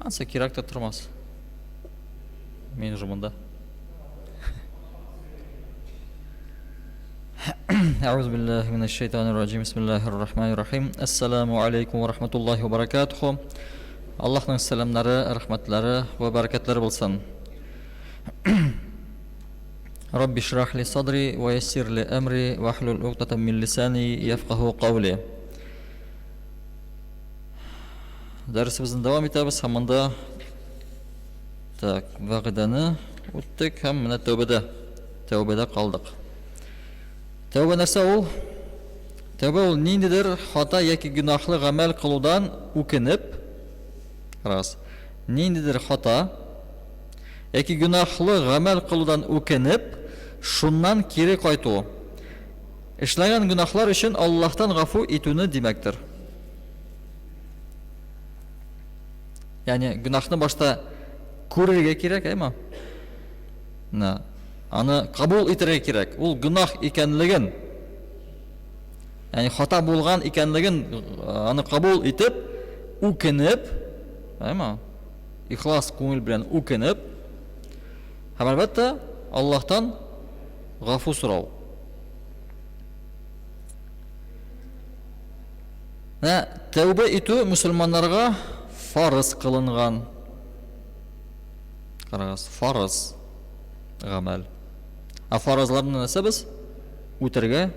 Ансы кирәк тә тормас. Мен жұмында. أعوذ بالله من الشيطان الرجيم بسم الله الرحمن الرحيم السلام عليكم ورحمة الله وبركاته Allah'ın selamları, rahmetleri ve bereketleri bulsun. Rabbi şrah li sadri ve yessir li emri ve ahlul uqdatan min lisani yefqahu qavli. Dersimizin devam etimiz hamında vaqidani o'tdik ham mana tövbede kaldık. Tövbe нәрсә ул? Tövbe ул ниндидер хата яки гөнаһлы гамәл кылудан үкенеп, раз. Ниндидер хата яки гөнаһлы гамәл кылудан үкенеп, шуннан кире кайту. Эшләгән гөнаһлар өчен Аллаһтан гафу итүне димәктер. Ягъни гөнаһны башта күрергә кирәк, әйме? Аны кабул итәргә кирәк. Ул гөнаһ икәнлеген, ягъни хата булган икәнлеген аны кабул итеп, үкенеп, әйме? Ихлас күңел белән үкенеп, һәм әлбәттә Аллаһтан гафу сорау. Тәүбә итү мусламаннарга фарыз кылынган. Карагыз, фарыз гамәл. Фаразларны нәрсә без үтәргә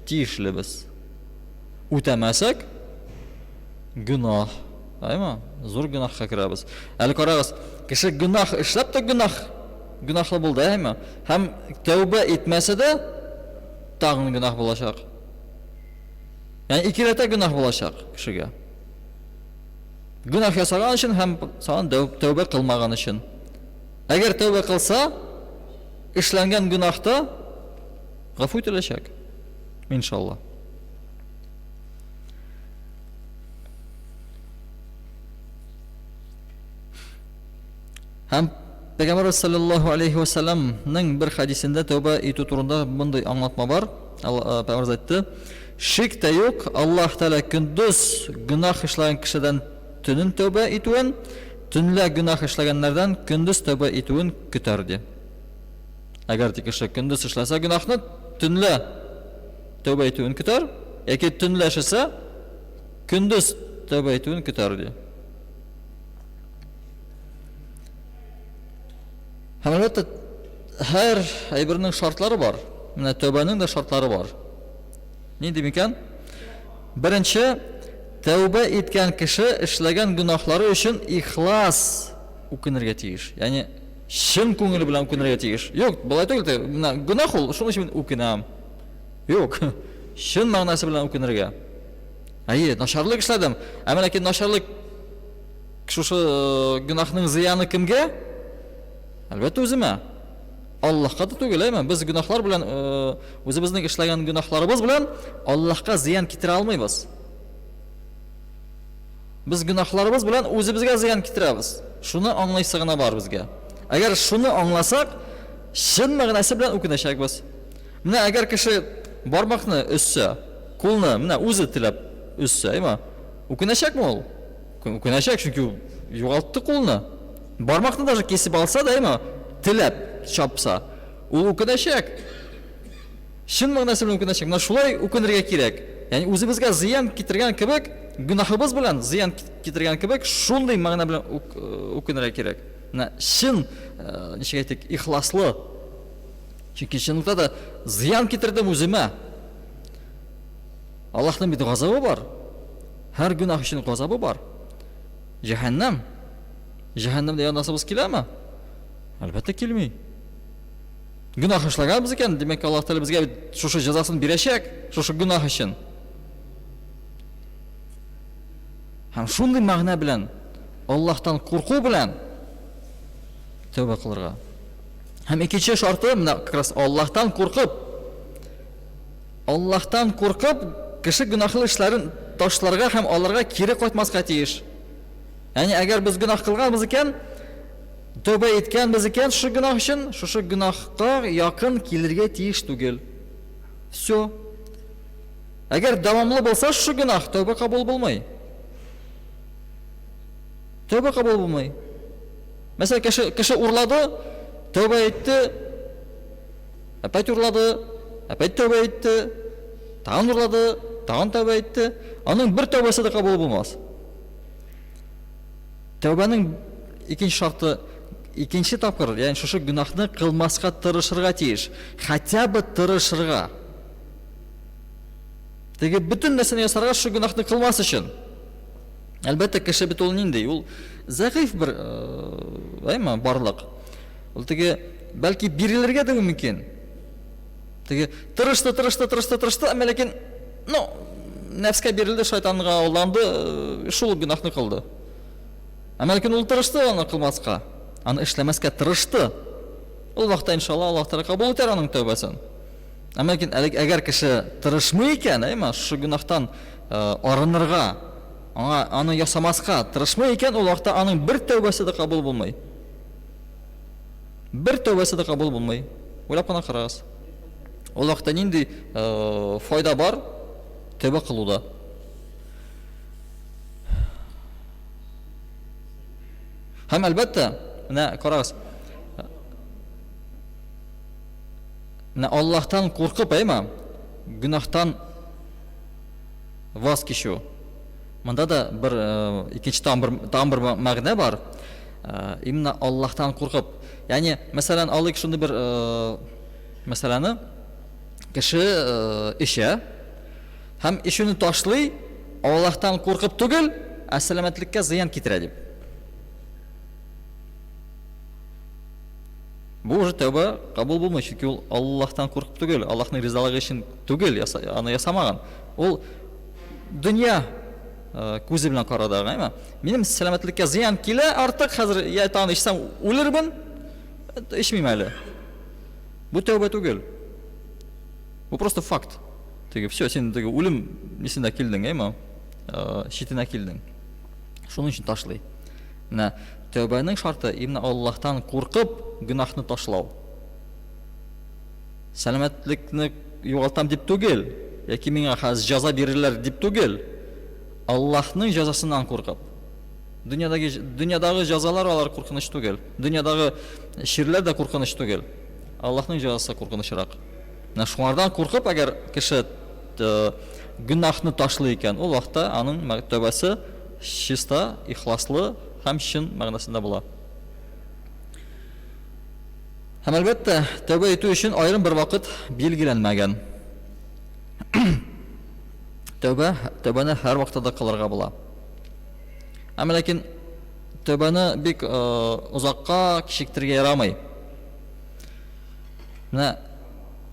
тиешлебез. Үтәмәсәк гөнаһ, әйме? Зур гөнаһка керәбез. Әле карагыз, кеше гөнаһ эшләп тә гөнаһлы булды, әйме? Һәм тәүбә итмәсә дә тагын гөнаһ булачак. Ягъни ике рәтә гөнаһ булачак кешегә. Гөнаһ ясаган өчен һәм тәүбә кылмаган өчен. Әгәр тәүбә кылса, эшләнгән гөнаһта гафу ителәчәк. Иншалла. Һәм Пәйгамбәр саллаллаһу алейхи ва салламның бер хадисендә тәүбә итү турында мондый аңлатма бар. Пәйгамбер әйтте: "Шик тә юк, Аллаһ Тәала көндез гөнаһ эшләгән кешедән төнен тәүбә итүен, төнлә гөнаһ эшләгәннәрдән көндез тәүбә итүен көтәр" ди. Әгәр кеше көндез эшләсә гөнаһны, төнлә тәүбә итүен көтәр, яки төнлә эшләсә көндез тәүбә итүен көтәр ди. Һәм әлбәттә һәр әйбернең шартлары бар. Менә тәүбәнең дә шартлары бар. Нинди микән? Беренче, тәүбә иткән кеше эшләгән гөнаһлары өчен ихлас үкенергә тиеш. Ягъни шын күңел белән үкенергә тиеш. Юк, булай түгел, менә гөнаһ ул, шуның өчен үкенәм. Юк, шын мәгънәсе белән үкенергә. Начарлык эшләдем. Әмма ләкин начарлык шушы гөнаһның зыяны кемгә? Әлбәттә үземә. Аллаһка да түгел, әйме? Без гөнаһлар белән, үзебезнең эшләгән гөнаһларыбыз белән Аллаһка зыян китерә алмыйбыз. Без гөнаһларыбыз белән үзебезгә зыян китерәбез. Шуны аңлайсы гына бар безгә. Әгәр шуны аңласак, шын мәгънәсе белән үкенәчәкбез. Менә әгәр кеше бармакны өссә, кулны менә үзе теләп өссә, әйме? Үкенәчәкме ул? Үкенәчәк, чөнки югалтты кулны. Бармакны даже кесеп алса да, әйме? Теләп чапса, ул үкенәчәк. Шын мәгънәсе белән үкенәчәк. Менә шулай үкенергә кирәк. Ягъни үзебезгә зыян китергән кебек, гөнаһыбыз белән зыян китергән кебек, шундый мәгънә белән үкенергә кирәк. Менә шын, ничек әйтик, ихласлы. Чөнки чынлыкта да зыян китердем үземә. Аллаһның бит газабы бар. Һәр гөнаһ өчен газабы бар. Җәһәннәм. Җәһәннәмдә янасыбыз киләме? Әлбәттә килми. Гөнаһ эшләгәнбез икән, димәк Аллаһ Тәала безгә шушы җәзасын бирәчәк, шушы гөнаһ өчен. Һәм шундый мәгънә белән, Аллаһтан курку белән тәүбә кылырга. Һәм икенче шарты менә якраз Аллаһтан куркып, кеше гөнаһлы эшләрен ташларга һәм аларга кире кайтмаска тиеш. Ягъни әгәр без гөнаһ кылганбыз икән, тәүбә иткәнбез икән шушы гөнаһ өчен, шушы гөнаһка якын килергә тиеш түгел. Всё. Әгәр дәвамлы булса шушы гөнаһ, тәүбә кабул булмый. Tövbe kabul bulmayı. Mesela kişi urladı, tövbe etti, epey urladı, epey tövbe etti, tağın urladı, tağın tövbe etti. Onun bir tövbesi de kabul bulmaz. Tövbenin ikinci şartı, ikinci tapkır, yani şu günahını kılmaska tırışırga tiyиш. Хотя бы tırışırga. Теги bütün nesini yasarga şu günahını kılması için. Әлбәттә кеше бит ул нинди? Ул зәгыйф бер, әйме, барлык. Ул теге бәлки бирелергә дә мөмкин. Теге тырышты, әмма ләкин, ну, нәфскә бирелде, шайтанга уланды, шул гөнаһны кылды. Әмма ләкин ул тырышты аны кылмаска, аны эшләмәскә тырышты. Ул вакытта иншалла Аллаһ Тәала кабул итәр аның тәүбәсен. Әмма ләкин әгәр кеше тырышмый икән, әйме, шу гөнаһтан арынырга, аны ясамаска тырышмый икән, ул вакытта аның бер тәүбәсе дә кабул булмый. Бер тәүбәсе дә кабул булмый. Уйлап кына карагыз. Ул вакытта нинди файда бар тәүбә кылуда? Һәм әлбәттә, менә карагыз. Менә Аллаһтан куркып, әйме, гөнаһтан ваз кичү. Монда да бер икенче там бер мәгънә бар. Именно Аллаһтан куркып. Ягъни, мәсәлән, алыйк шундый бер мәсәләне, кеше эшә һәм эшене ташлый, Аллаһтан куркып түгел, сәламәтлеккә зыян китерә дип. Бу уже тәүбә кабул булмый, чөнки ул Аллаһтан куркып түгел, Аллаһның ризалыгы өчен түгел, аны ясамаган. Ул дөнья күзе белән карады, әйме? Минем сәламәтлеккә зыян килә, артык хәзер я таны ичсәм үлермен, эчмим әле. Бу тәүбә түгел. Бу просто факт. Теге все, син теге үлем нисенә килдең, әйме? Шитенә килдең. Шуның өчен ташлый. Менә тәүбәнең шарты именно Аллаһтан куркып гөнаһны ташлау. Сәламәтлекне югалтам дип түгел, яки миңа хәзер җәза бирерләр дип түгел. Аллаһның җәзасыннан куркып. Дөньядагы җәзалар алар куркыныч түгел. Дөньядагы ширләр дә куркыныч түгел. Аллаһның җәзасы куркынычрак. Менә шулардан куркып, әгәр кеше гөнаһны ташлый икән, ул вакытта аның тәүбәсе чиста, ихласлы һәм чын мәгънәсендә була. Һәм әлбәттә, тәүбә итү өчен аерым бер вакыт билгеләнмәгән. Тәүбәне һәр вакытта кылырга була. Әмма ләкин тәүбәне бик узакка кичектергә ярамый. Менә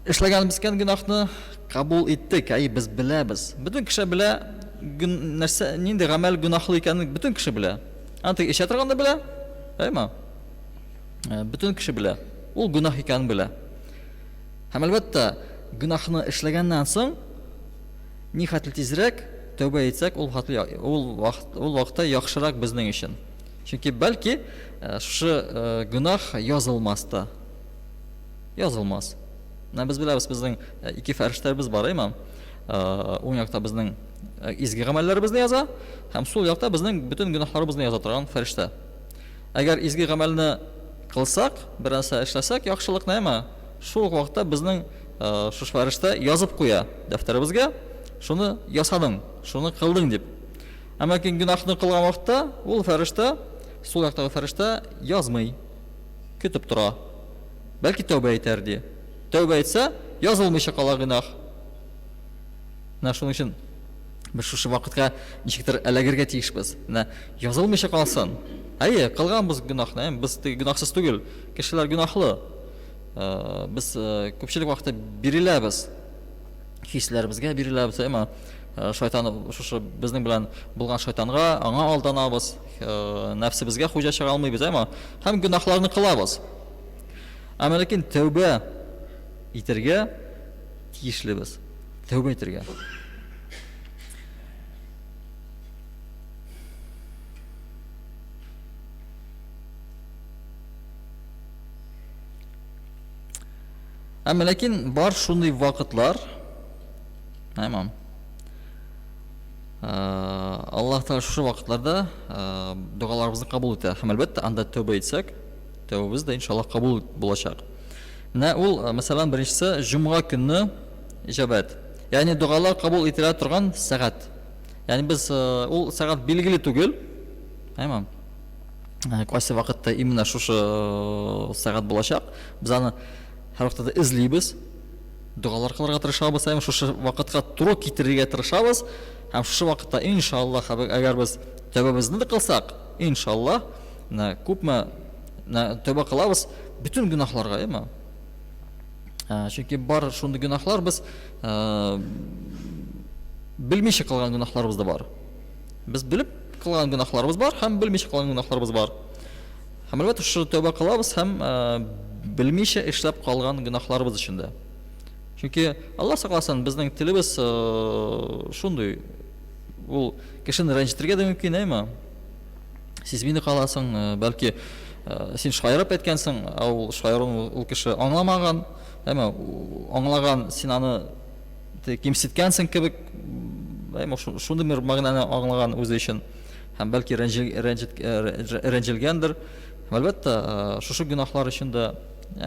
эшләгәнбез гөнаһны кабул иттек, без беләбез. Бөтен кеше белә, нәрсә, нинди гамәл гөнаһлы икәнен бөтен кеше белә. Анты эчә торганда белә, әйме? Бөтен кеше белә. Ул гөнаһ икәнен белә. Һәм әлбәттә, гөнаһны эшләгәннән соң нихәтле тизрәк тәүбә итсәк, ул вакытта яхшырак безнең өчен. Чөнки бәлки шушы гөнаһ язылмаста. Язылмас. Без беләбез, безнең ике фәрештәбез бар, әйме? Уң якта безнең изге гамәлләребезне яза, һәм сул якта безнең бөтен гөнаһларыбызны яза торган фәрештә. Әгәр изге гамәлне кылсак, берәрсә эшләсәк, яхшылыкны, әйме? Шул вакытта безнең шушы фәрештә язып куя дәфтәребезгә, шуны ясадың, шуны кылдың дип. Әмма кин гөнаһны кылган вакытта, ул фәрештә, сул яктагы фәрештә язмый, көтеп тора. Бәлки тәүбә итәр ди. Тәүбә итсә, язылмыйча кала гөнаһ. Менә шуның өчен без шушы вакытка ничектер эләгергә тиешбез. Менә язылмыйча калсын. Әйе, кылганбыз гөнаһны, без гөнаһсыз түгел, кешеләр гөнаһлы. Без күпчелек вакытта биреләбез. Хисләребезгә биреләбез, әйме? Шайтан шушы безнең белән булган шайтанга, аңа алданабыз, нәфсебезгә хуҗа чыга алмыйбыз, әйме? Һәм гөнаһларны кылабыз. Әмма ләкин тәүбә итәргә тиешлебез. Тәүбә итәргә. Әмма ләкин бар шундый вакытлар, әйме? Аллаһ Тәала шушы вакытларда дугаларыбызны кабул итә. Һәм әлбәттә анда тәүбә итсәк, тәүбәбез дә иншаллаһ кабул булачак. Менә ул, мәсәлән, беренчесе җомга көнне иҗабәт. Ягъни дугалар кабул ителә торган сәгать. Ягъни без ул сәгать билгеле түгел. Әйме? Кайсы вакытта именно шушы сәгать булачак. Без аны һәр вакытта эзлибез. Дугалар кылырга тырышабыз, әйме шушы вакытка туры китерергә тырышабыз. Һәм шушы вакытта иншаллаһ, әгәр без тәүбәбезне дә кылсак, иншаллаһ, күпме тәүбә кылабыз бүтән гөнаһларга, әйме? Чөнки бар шундый гөнаһлар без белмичә кылган гөнаһларыбыз да бар. Без белеп кылган гөнаһларыбыз бар һәм белмичә кылган гөнаһларыбыз бар. Һәм әлбәттә шушы тәүбә кылабыз һәм белмичә эшләп калган гөнаһларыбыз өчен дә. Чөнки Аллаһ сакласын, безнең телебез шундый, ул кешене рәнҗетергә дә мөмкин, әйме? Сез мине каласың, бәлки син шаярып әйткәнсең, ул шаярын ул кеше аңламаган, әйме? Аңлаган, син аны кимсеткәнсең кебек, әйме? Шундый бер мәгънәне аңлаган үзе өчен. Һәм бәлки рәнҗелгәндер. Әлбәттә, шушы гөнаһлар өчен дә,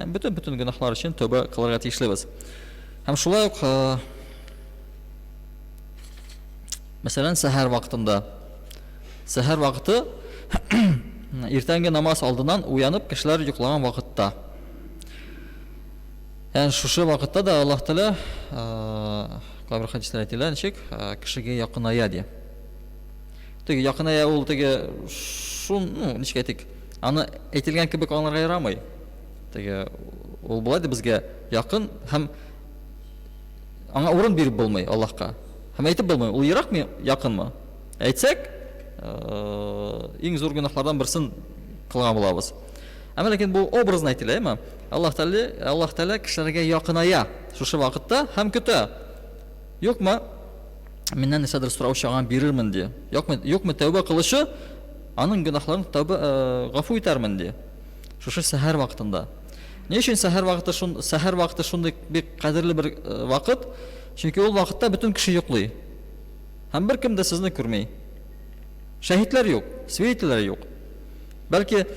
бүтән гөнаһлар өчен тәүбә кылырга тиешлебез. Һәм шулай ук, мәсәлән, сәхәр вакытында. Сәхәр вакыты иртәнге намаз алдыннан уянып кешеләр йоклаган вакытта. Ягъни шушы вакытта да Аллаһ Тәала кайбер хәдисләр әйтәләр, ничек кешегә якыная ди. Теге якыная ул теге ничек әйтик, аны әйтелгән кебек аңларга ярамый. Теге ул булай да безгә якын һәм аңа урын биреп булмый Аллаһка. Һәм әйтеп булмый, ул еракмы, якынмы? Әйтсәк, иң зур гөнаһлардан берсен кылган булабыз. Әмма ләкин бу образны әйтелә, әйме? Аллаһ Тәала кешеләргә якыная шушы вакытта һәм көтә. Юкмы? Миннән нәрсәдер сораучыга бирермен ди. Юкмы тәүбә кылышы, аның гөнаһларын гафу итәрмен ди. Шушы сәхәр вакытында. Ни өчен сәхәр вакыты шундый бик кадерле бер вакыт? Чөнки ул вакытта бүтән кеше йоклый. Һәм беркем дә сезне күрмәй. Шаһидләр юк, свидетельләр юк. Бәлки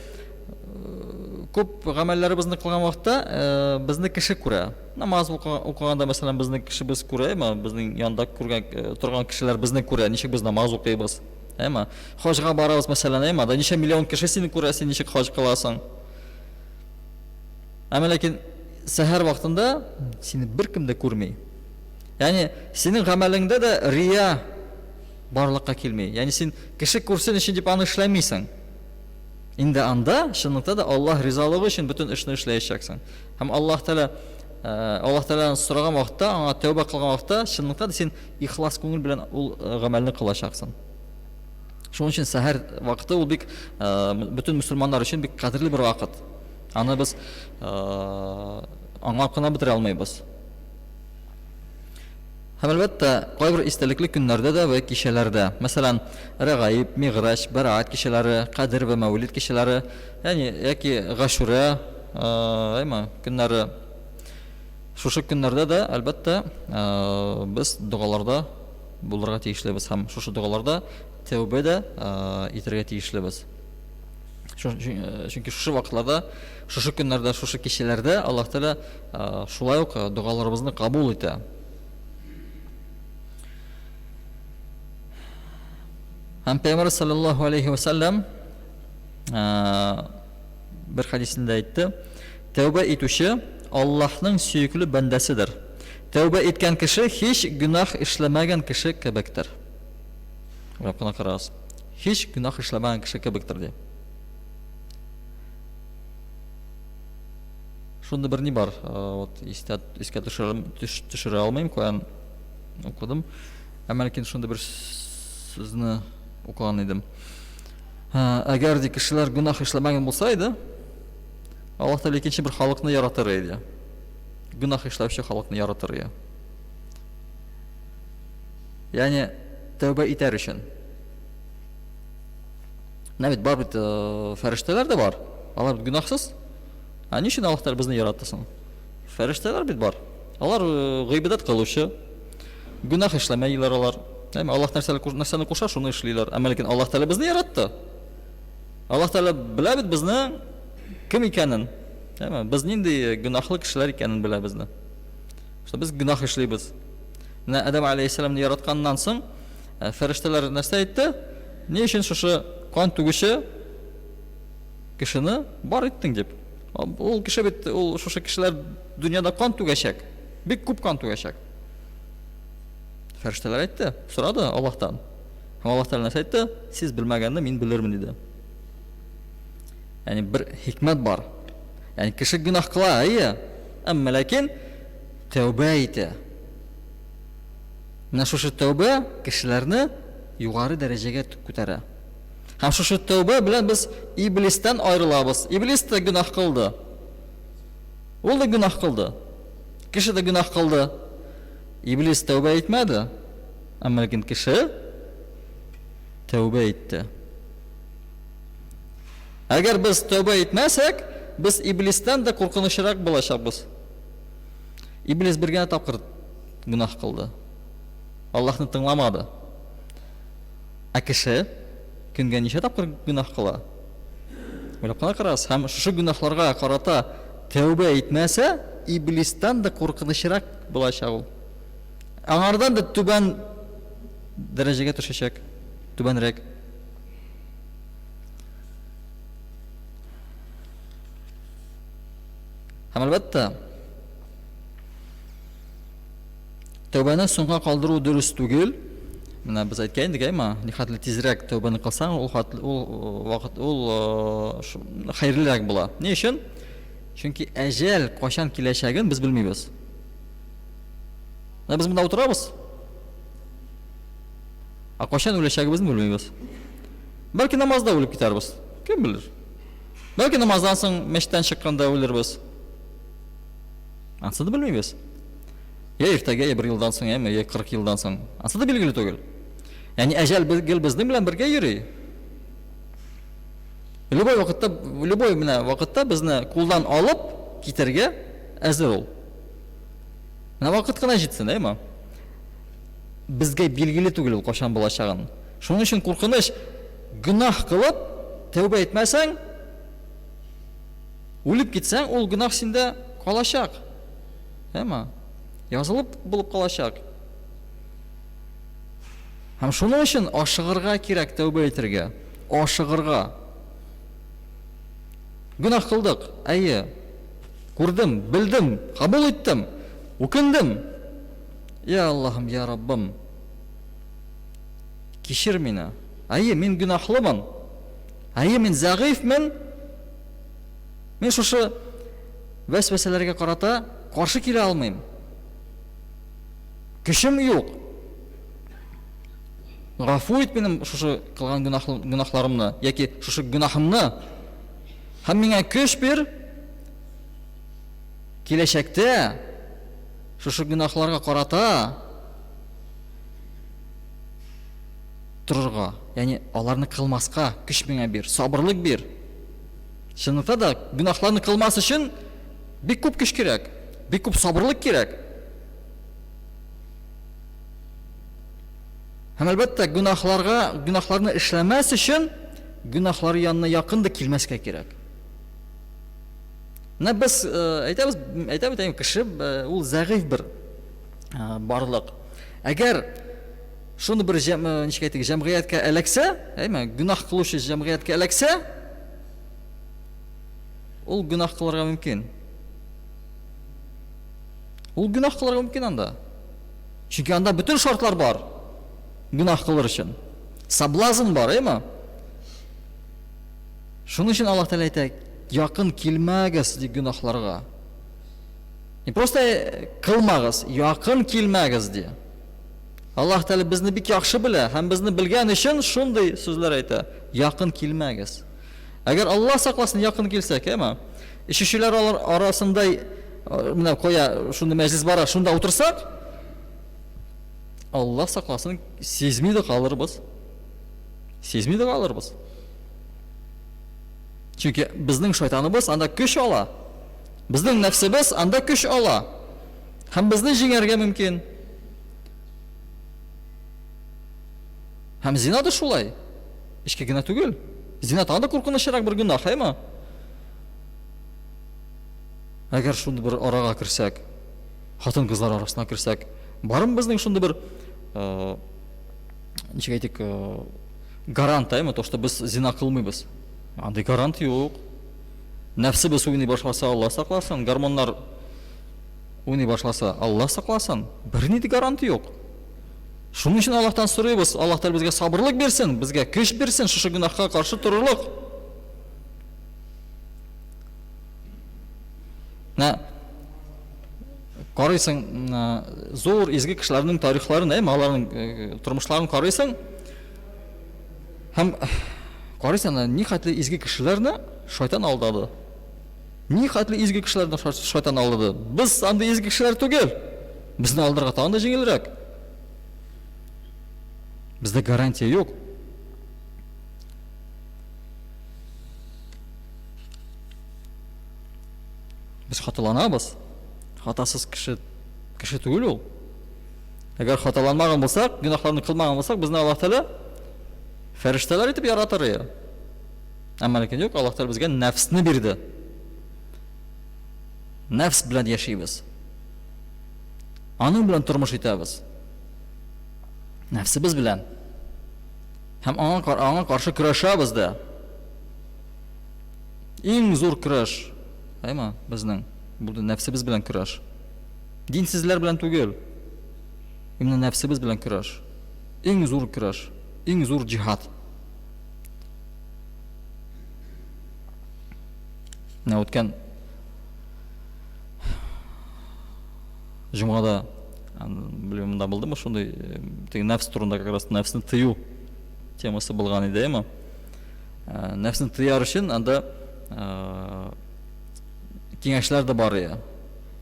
күп гамәлләребезне кылган вакытта безне кеше күрә. Намаз укыганда, мәсәлән, безне кешебез күрә, безнең янда торган кешеләр безне күрә, ничек без намаз укыйбыз. Әйме? Хаҗга барабыз, мәсәлән, әйме? Да ничә миллион кеше сине күрә, син ничек хаҗ кыласың? Әмма ләкин сәхәр вакытында сине беркем дә күрмәй. Ягъни синең гамәлеңдә дә рия барлыкка килмәй. Ягъни син кеше күрсен өчен дип аны эшләмисең. Инде анда чынлыкта да Аллаһ ризалыгы өчен бүтән эшне эшләячәксең. Һәм Аллаһ Тәала сораган вакытта, аңа тәүбә кылган вакытта, чынлыкта да син ихлас күңел белән ул гамәлне кылачаксың. Шуның өчен сәхәр вакыты ул бик бүтән мөселманнар өчен бик кадерле бер вакыт. Аны без аңлап кына бетерә алмыйбыз. Һәм әлбәттә, кайбер истәлекле көннәрдә дә вә кичәләрдә, мәсәлән, Рәгаиб, Миграҗ, Бәраәт кичәләре, Кадер вә Мәүлид кичәләре, яки Гашура, әйме, көннәре. Шушы көннәрдә дә әлбәттә без дугаларда булырга тиешлебез һәм шушы дугаларда тәүбә дә итәргә тиешлебез. Чөнки шушы вакытларда, шушы көннәрдә, шушы кичәләрдә Аллаһ Тәала шулай ук дугаларыбызны кабул итә. Һәм Пәйгамбәр саллаллаһу алейхи ва саллям бер хадисендә әйтте: "Тәүбә итүче Аллаһның сөйекле бәндәседер. Тәүбә иткән кеше һич гөнаһ эшләмәгән кеше кебектер." Раббына карагыз. Һич гөнаһ эшләмәгән кеше кебектер ди. Шунда бер ни бар, вот искә төшерә алмыйм, каян укыдым. Әмма ләкин шунда бер сүзне укыган идем. Әгәр ди кешеләр гөнаһ эшләмәгән булса иде, Аллаһ Тәала икенче бер халыкны яратыр иде. Гөнаһ эшләүче халыкны яратыр иде. Ягъни тәүбә итәр өчен. Нәбит бар бит фәрештәләр дә бар. Алар гөнаһсыз. Ни өчен Аллаһ Тәала безне яратты соң? Фәрештәләр бит бар. Алар гыйбадат кылучы, гөнаһ эшләмәйләр алар. Değil mi? Allah narsani qo'shar, shuni ishlaylar. Ammo lekin Alloh taolo bizni yaratdi. Alloh taolo biladi bizni kim ekanini. Değil mi? Biz nindi gunohli kishilar ekanini biladi bizni. İşte biz gunoh ishlaymiz. Adam alayhissalomni yaratgandan so'ng farishtalar narsa aytdi? Ne uchun shu qon tugishi kishini bor etding deb. U kishi bitta, u shu kishilar dunyoda qon tugashak. Bek ko'p qon tugashak. Farishtalar aytdi, so'radi Allohdan. Alloh taolo narsa aytdi? Siz bilmaganda men bilirman dedi. Ya'ni bir hikmat bor. Ya'ni kishi gunoh qiladi, ammo lekin tavba etdi. Mana shu tavba kishilarni yuqori darajaga ko'taradi. Ham shu tavba bilan biz iblisdan ayrilamiz. Iblis de gunoh qildi. U da gunoh qildi. Kishi de gunoh qildi. Iblis tavba etmadi. Ammo lekin kishi tavba etdi. Agar biz tavba etmasak, biz iblisdan da qo'rqinchliroq bo'lashamiz. Iblis birgina topqir gunoh qildi. Allohni tinglamadi. A kishi kunga necha topqir gunoh qiladi? O'ylab qarasiz, ham shu gunohlarga qarata tavba etmasa, iblisdan da qo'rqinchliroq bo'lashadi. Anardan da tuban darajaga tushacak, tubanroq. Ham albatta tavbani so'ngga qoldiruv durust tugul. Mana biz aytgandik, nihoyatda tezroq tavbani qilsang, u vaqt xayrliroq bo'ladi. Ne uchun? Chunki ajal qachon kelishagini biz bilmaymiz. Biz bunda o'tiramiz. Qachon o'lishagimizni bilmaymiz. Balki namozda o'lib ketarmiz. Kim bilir? Balki namozdan so'ng masjiddan chiqqanda o'lirmiz. Aslida bilmaymiz. Ya ertaga, ya 1 yildan so'ng, ya 40 yildan so'ng. Aslida belgili tugul. Ya'ni ajal bizning bilan birga yuradi. Любой vaqtda bizni qo'ldan olib ketarga hazır ol. Mana vaqt qana yetsin, deymi? Bizga belgili tugul qachon bo'lashagini. Shuning uchun qo'rqinish, gunoh qilib tavba etmasang, o'lib ketsang, ul gunoh senda qolashaq. Deymi? Yozilib bo'lib qolashaq. Ham shuning uchun oshig'irga kerak tavba etirga. Oshig'irga. Gunoh qildik. Ayyi. Ko'rdim, bildim, qabul etdim, o'kindim. Ya Allohim, ya Rabbim. Kechir meni. Ayyi, men gunohliman. Ayyi, men zag'ifman. Men shu vasvasalarga qarata qarshi kela olmayman. Kuchim yo'q. G'afur et benim shu qilgan gunohlarimni yoki shu gunohimni. Ham menga kuch ber. Kelashakda shu gunohlarga qarata tururga, ya'ni ularni qilmasqa kuch menga ber, sabrlik ber. Shuningda da gunohlarni qilmas uchun bir ko'p kuch kerak, bir ko'p sabrlik kerak. Ham albatta gunohlarni ishlamas uchun gunohlar yonina yaqinda kelmasga kerak. Biz aytamiz kishi u zag'if bir borliq. Agar shuni bir jamiyatga alaksa, gunoh qiluvchi jamiyatga alaksa, u gunoh qilarga mumkin. U gunoh qilarga mumkin anda. Chunki anda butun shartlar bor. Gunoh qilar uchun. Sablazn bor, Shuning uchun Alloh taolo aytadi, yaqin kelmagiz gunohlarga. Просто qilmagiz, yaqin kelmagiz de. Alloh taolo bizni bir yaxshi biladi, ham bizni bilgan uchun shunday so'zlar aytadi. Yaqin kelmagiz. Agar Alloh saqlasin yaqin kelsak, shular orasida mana qo'ya shunda majlis bor, shunda o'tirsak, Alloh saqlasin sezmaydi qolirmiz. Sezmaydi qolirmiz. Chunki bizning shaytonimiz anda kuch ola. Bizning nafsimiz anda kuch ola. Ham bizni jingarga mumkin. Һәм зина да шулай. Ишке генә түгел. Зина тагы да куркынычрак бер гөнаһ, әйме? Әгәр шунда бер арага кирсәк, хатын кызлар арасына кирсәк, барым безнең шунда бер ничек әйтик, гарант, әйме, то, что без зина кылмыйбыз. Андый гарант юк. Нәфсебез уйный башласа, Алла сакласын, гормоннар уйный башласа, Алла сакласын. Берни дә гаранты юк. Шуның өчен Аллаһтан сорыйбыз, Аллаһ Тәгалә безгә сабырлык бирсен, безгә көч бирсен, шушы гөнаһка каршы торырлык. Карыйсың, зур изге кешеләрнең тарихларын, аларның тормышларын карыйсың. Һәм карыйсың, ни хәтле изге кешеләрне шайтан алдады. Ни хәтле изге кешеләрне шайтан алдады. Без андый изге кешеләр түгел. Безне алдырга тагын да җиңелрәк. Бездә гарантия юк. Без хаталанабыз. Хатасыз кеше түгел ул. Әгәр хаталанмаган булсак, гөнаһларны кылмаган булсак, безне Аллаһ Тәгалә фәрештәләр итеп яратыр. Әмма ләкин юк, Аллаһ Тәгалә безгә нәфсне бирде. Нәфс белән яшибез. Аның белән тормыш итәбез. Нәфсебез белән. Һәм аңа каршы көрәшәбез дә. Иң зур көрәш, әйме, безнең бу нәфсебез белән көрәш. Динсезләр белән түгел. Именно нәфсебез белән көрәш. Иң зур көрәш, иң зур җихад. Үткән җомгада билгеле монда булдымы шундый нәфс турында, как раз нәфсне тыю темасы булган иде, әйме. Нәфсне тыяр өчен анда киңәшләр дә бар иде.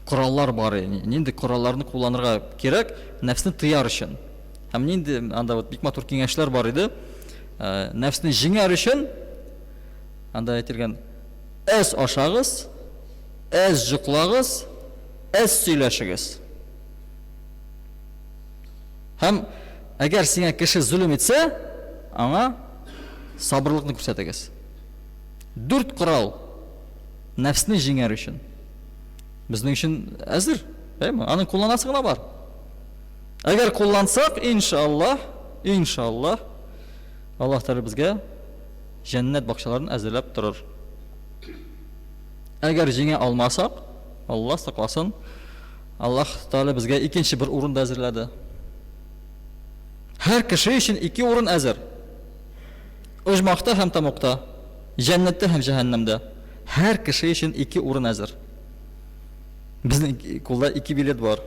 Кораллар бар иде. Нинди коралларны кулланырга кирәк нәфсне тыяр өчен. Һәм нинди анда бик матур киңәшләр бар иде. Нәфсне җиңәр өчен анда әйтелгән: әз ашагыз, әз җоклагыз, әз сөйләшегез. Һәм әгәр сиңа кеше зулым итсә, аңа сабырлыкны күрсәтегез. 4 корал нәфсне җиңәр өчен. Безнең өчен әзер, әйме? Аның кулланасы гына бар. Әгәр куллансак, иншаллах, Аллаһ Тәгалә безгә җәннәт бакчаларын әзерләп торыр. Әгәр җиңә алмасак, Алла сакласын, Аллаһ Тәгалә безгә икенче бер урын да әзерләде. Һәр кеше өчен 2 урын әзер. Оҗмакта һәм тамукта, җәннәттә һәм җәһәннәмдә. Һәр кеше өчен 2 урын әзер. Безнең кулда 2 билет бар.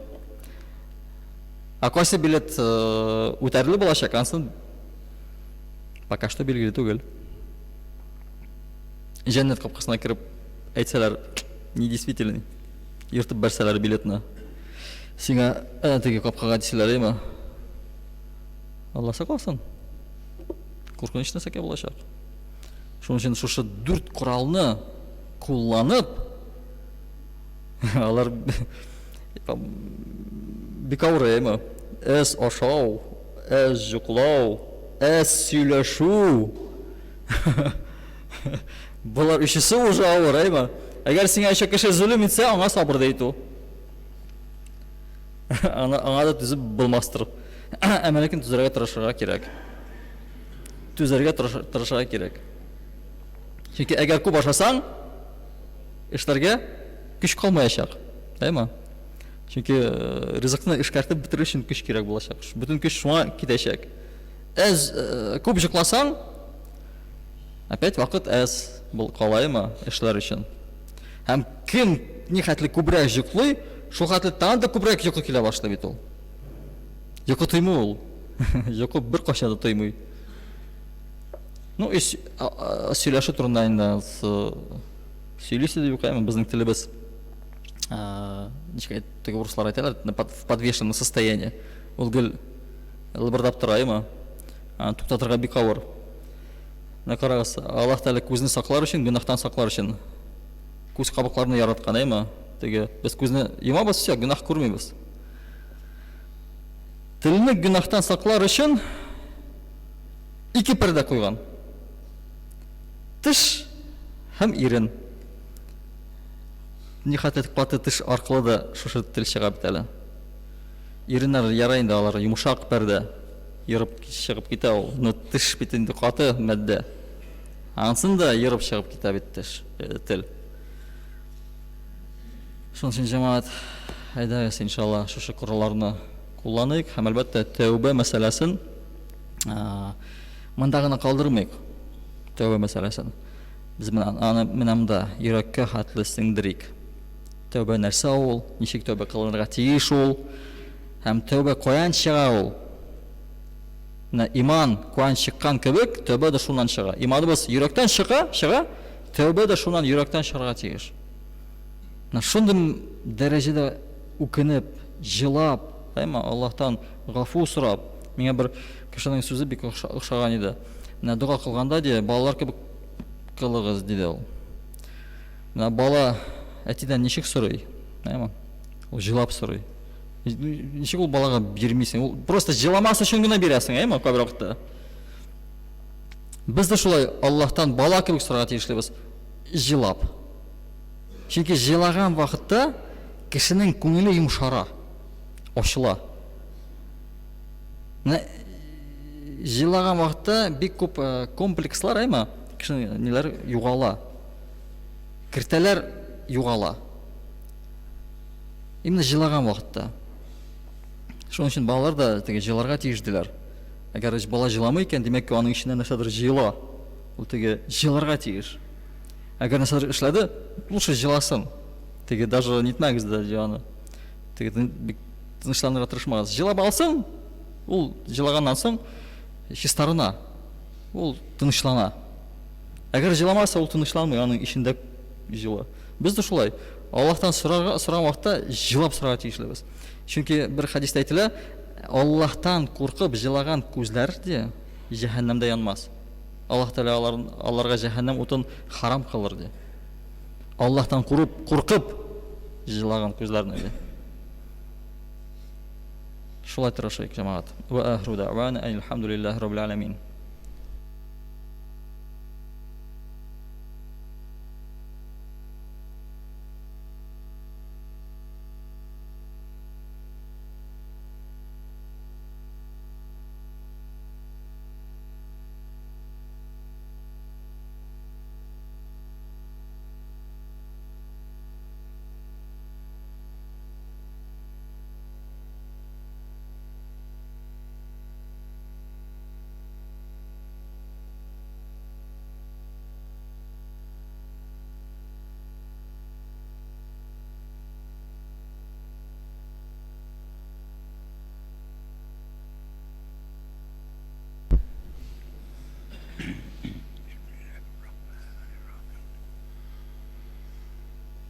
Кайсы билет үтәрле булачак, ансын пока что билгеле түгел. Җәннәт капкасына кирип әйтсәләр, не действительный, йөртеп бәрсәләр билетны. Сиңа теге капкага дисәләр, әйме? Алла сакласын. Куркыныч нәрсәгә булачак. Шуның өчен шушы 4 коралны кулланып, алар бик авыр, әйме? Әз ашау, әз җоклау, әз сөйләшү. Булар өчесе уже авыр, әйме? Әгәр сиңа ишә кеше зулым итсә, аңа сабыр да итү. Аңа да түзеп булмастыр. Әмма ләкин түзәргә тырышырга кирәк. Тырышырга кирәк. Чөнки әгәр күп ашасаң, эшләргә көч калмаячак, әйме? Чөнки ризыкны эшкәртеп бетерү өчен көч кирәк булачак. Бүтән көч шуңа китәчәк. Әз күп җыкласаң, опять вакыт әз бул калаймы эшләр өчен. Һәм кем ни хәтле күбрәк җыклый, шул хәтле тагын да күбрәк җыклы килә башлый бит ул. Җыклы тоймый ул. Җыклы бер качан да тоймый. Сөйләшү турында инде сөйлисе дә юк, әйме, безнең телебез. Ничек теге урыслар әйтәләр, в подвешенном состоянии. Ул гел лыбырдап тора, әйме? Туктатырга бик авыр. Карагыз, Аллаһ Тәгалә күзне саклар өчен, гөнаһтан саклар өчен күз кабыкларны яраткан, әйме? Теге без күзне йомабыз, все, гөнаһ күрмибез. Телне гөнаһтан саклар өчен 2 perde koygan. Tish hem irin. Nihat etip katı tish arkalı da şuşu til çıkıp tele. Irinler yarayında alır yumuşak perde. Yırıp çıkıp gite o. Tish bitinde katı madde. Ansın da yırıp çıkıp gite bittiş til. Şunun için cemaat haydayız inşallah şuşu kurallarını kullanıyık. Hem elbette tevbe meselesini mındağına kaldırmayık. Tevbe meselesini. Biz minamda yürekке hatlı singdirik. Tevbe nerse ol, nişik tevbe kılınırga tiyiş ol, hem tevbe koyan çığa ol. İman koyan çıkkan kebek, tevbe de şundan çığa. İmanı biz yürekten çığa, tevbe de şundan yürekten çığa tiyiş. Şundan derecede ukinip, jilap, Allah'tan gafu sırap. Mine bir kişinin sözü bir okşağan idi. Dua kılganda diye, balalar kebek kılığız dedi ol. Bala etiden nişik soruy, o jilap soruy. Nişik ol balaga bermeysin, просто jilaması için gına berasın, köp vaqtda. Biz de şulay Allah'tan bala kebek sorağa tiyişlibiz, jilap. Çünkü jilagan vaqtda kişinin көңілі yumuşara, oşula. Jilagan vaqtda bir көп komplekslar, kişinin neler yuğala. Kirteler yuğala. Именно jilagan vaqtda. Şunun için balalar da jilarga tiyişdiler. Eğer bala jilamıyken demek ki onun içinde neşedir jila. O jilarga tiyiş. Eğer neşedir işledi, lучше jilasın. Даже нетмәгез дә җаны. Тынычланырга тырышмагыз. Җылап алсаң, ул җылаганнан соң хисларына ул тынычлана. Әгәр җыламаса, ул тынычланмый, аның ишендә җыла. Без дә шулай. Аллаһтан сораган вакытта җылап сорарга тиешлебез. Чөнки бер хадистә әйтелә, Аллаһтан куркып җылаган күзләр ди, җәһәннәмдә янмас. Аллаһ Тәала аларга җәһәннәм утын харам кылыр ди. Allah'tan korkup jılagan gözlerine de. Şulay tırışıyık cemaat. Ve ahru da'vana elhamdülillahi rabbil alemin.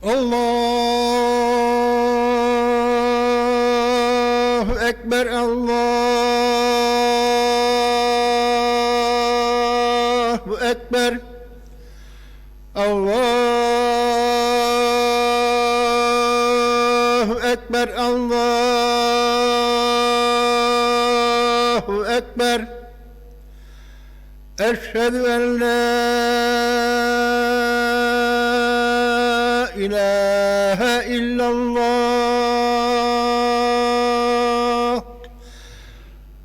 Allahu Ekber, Allahu Ekber, Allahu Ekber, Allahu Ekber. Eşhedü en la ilahe illallah.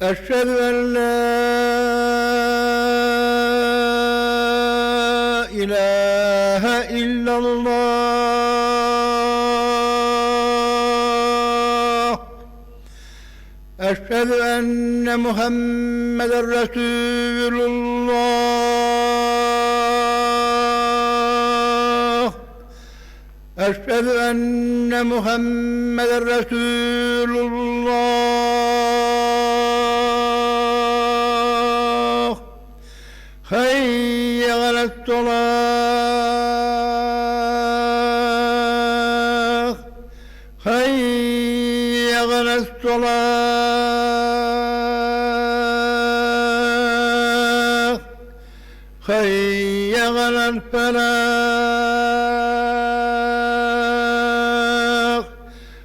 Eşhedü en la ilahe illallah. Eşhedü enne Muhammeden Resulullah. Eşhedü enne Muhammeden Resulullah. Hayye ale's-salah. Hayye ale's-salah. Hayye alel-felah.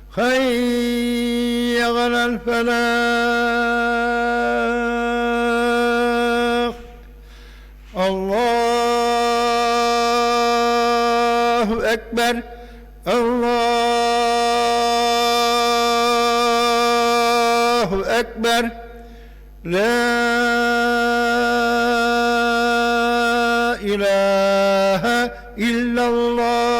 Hayye alel-felah. Allahu Ekber. Allahu Ekber. La ilahe illallah.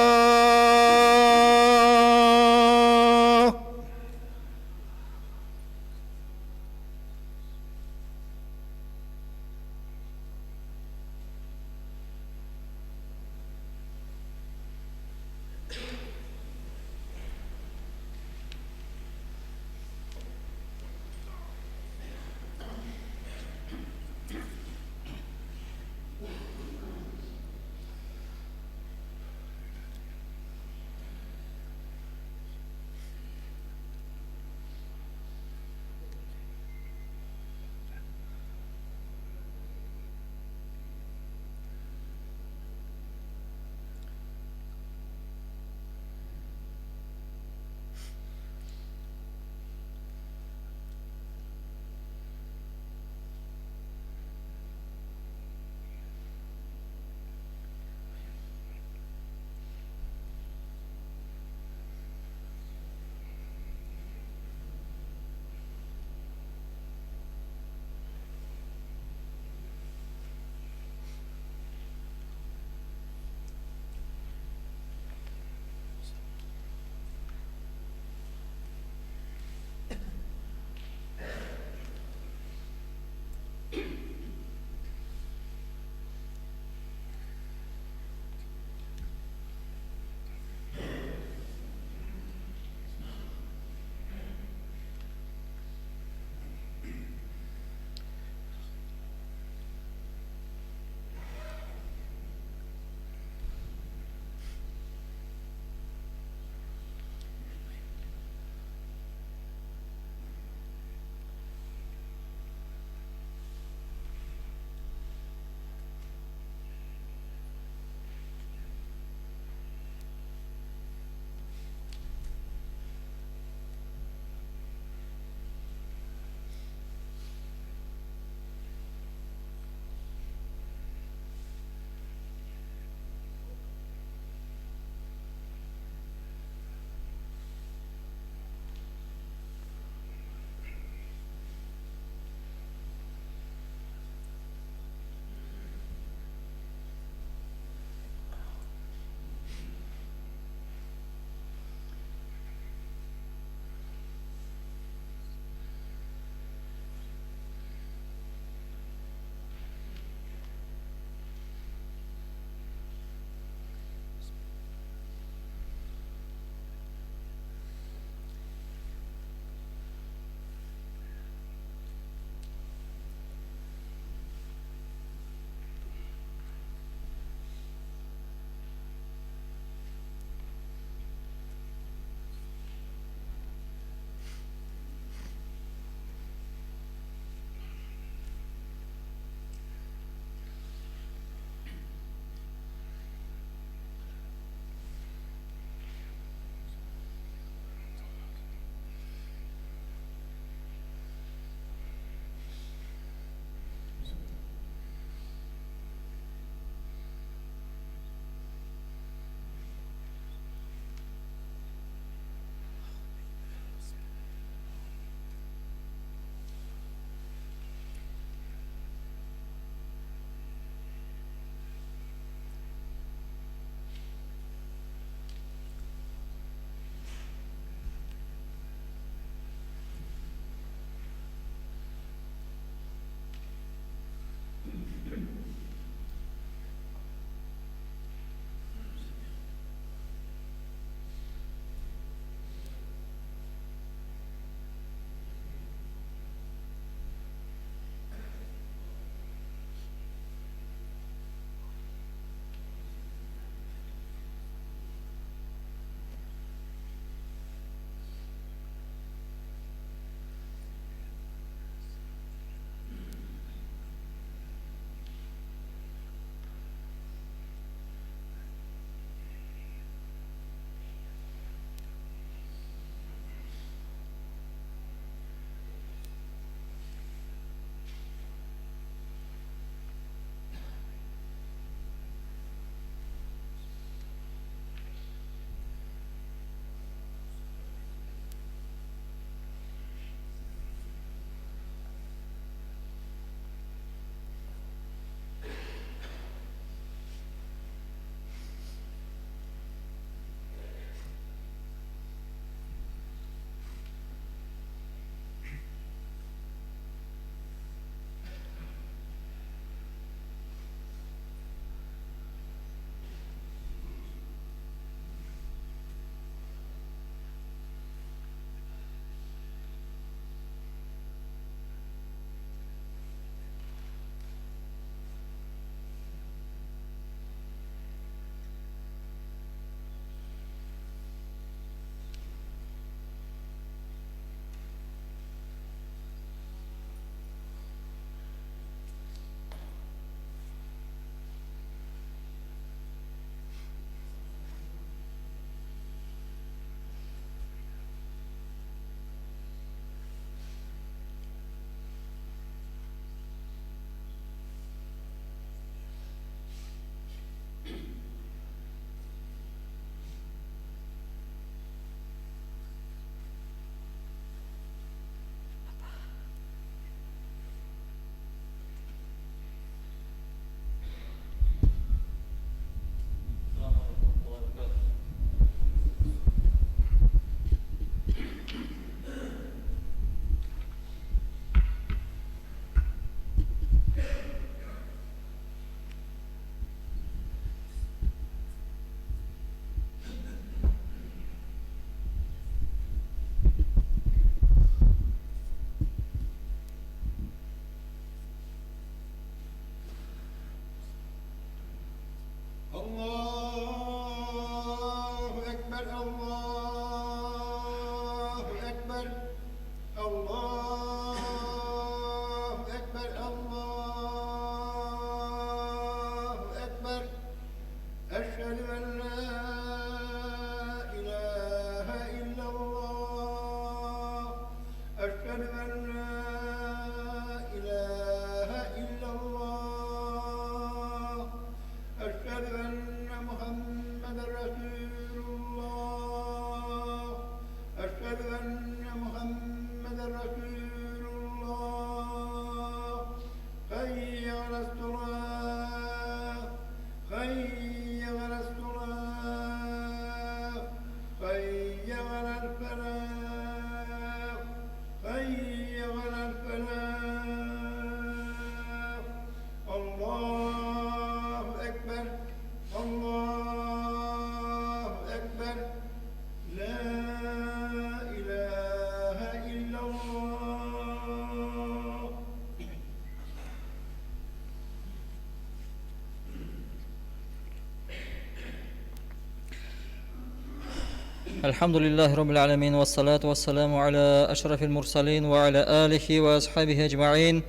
الحمد لله رب العالمين والصلاة والسلام على أشرف المرسلين وعلى آله وأصحابه أجمعين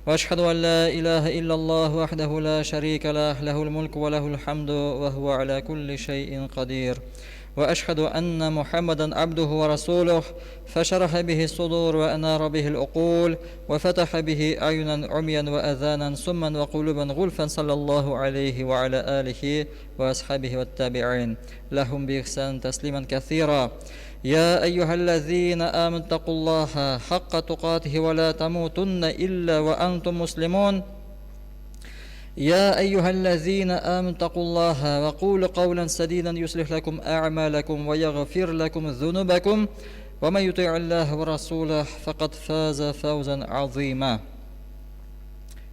وأشهد أن لا إله إلا الله وحده لا شريك له له الملك وله الحمد وهو على كل شيء قدير وأشهد أن محمدا عبده ورسوله فشرح به الصدور وأنار به العقول وفتح به أعينا عميا وأذانا سما وقلوبا غلفا صلى الله عليه وعلى آله وأصحابه والتابعين لهم بإحسان تسليما كثيرا يا أيها الذين آمنوا اتقوا الله حق تقاته ولا تموتن إلا وأنتم مسلمون يا أيها الذين آمنوا اتقوا الله وقولوا قولا سديدا يصلح لكم أعمالكم ويغفر لكم ذنوبكم ومن يطع الله ورسوله فقد فاز فوزا عظيما